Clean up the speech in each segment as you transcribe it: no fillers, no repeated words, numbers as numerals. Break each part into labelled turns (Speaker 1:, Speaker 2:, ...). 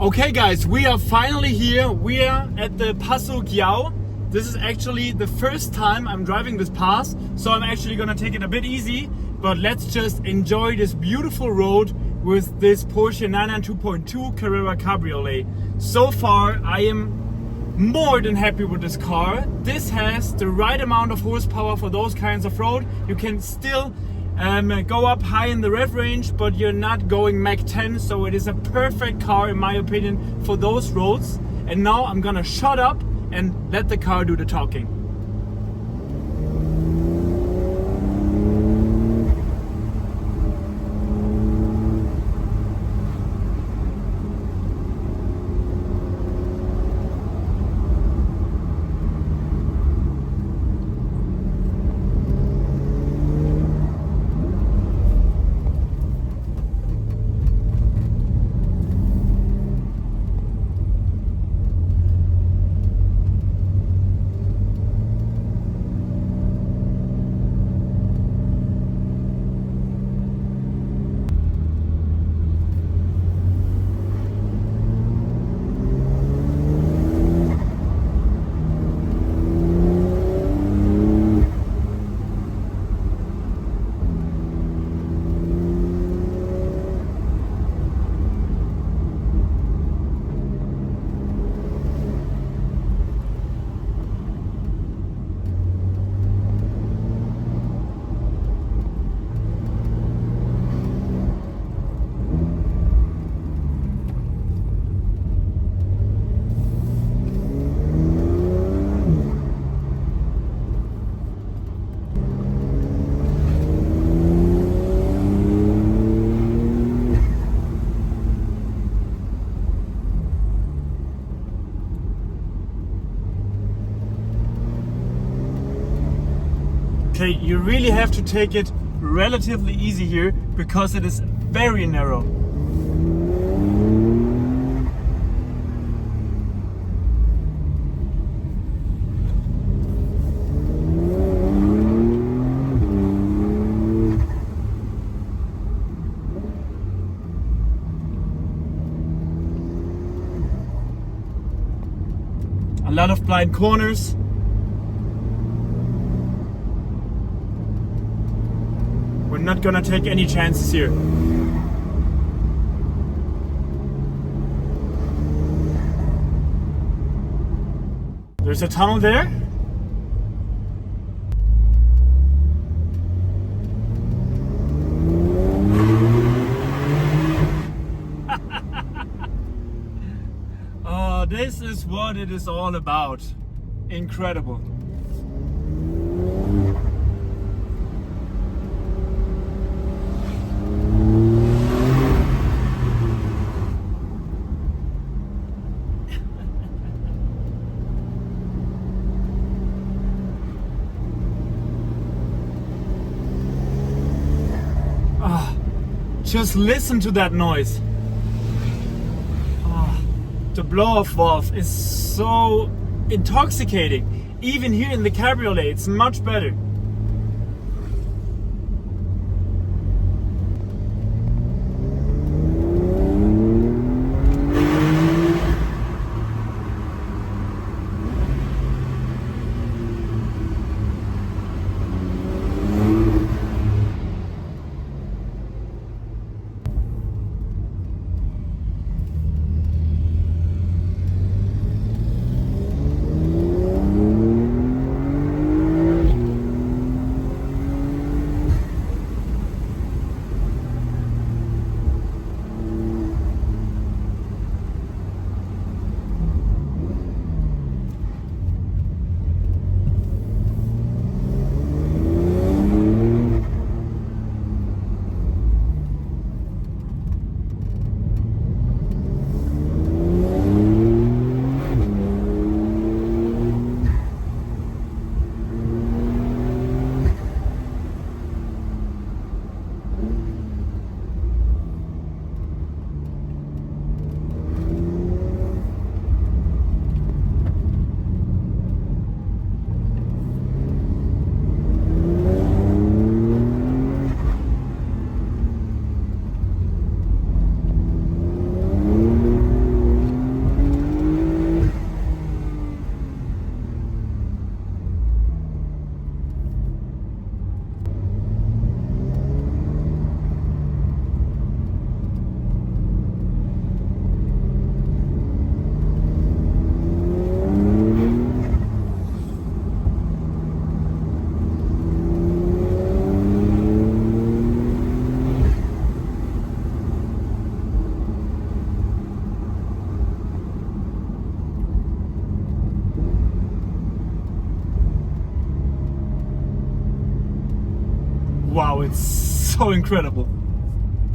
Speaker 1: Okay guys, we are finally here. We are at the Passo Giau. This is actually the first time I'm driving this pass, so I'm actually gonna take it a bit easy, but let's just enjoy this beautiful road with this Porsche 992.2 Carrera Cabriolet. So far, I am more than happy with this car. This has the right amount of horsepower for those kinds of road. You can still go up high in the rev range, but you're not going Mach 10, so it is a perfect car in my opinion for those roads. And now I'm gonna shut up and let the car do the talking. Okay, you really have to take it relatively easy here because it is very narrow. A lot of blind corners. We're not gonna take any chances here. There's a tunnel there. Oh, this is what it is all about. Incredible. Just listen to that noise. Oh, the blow-off valve is so intoxicating. Even here in the Cabriolet, it's much better. Wow, it's so incredible.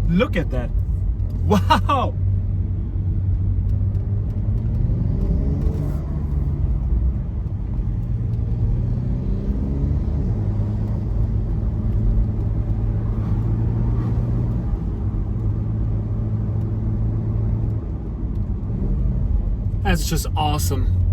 Speaker 1: Look at that. Wow. That's just awesome.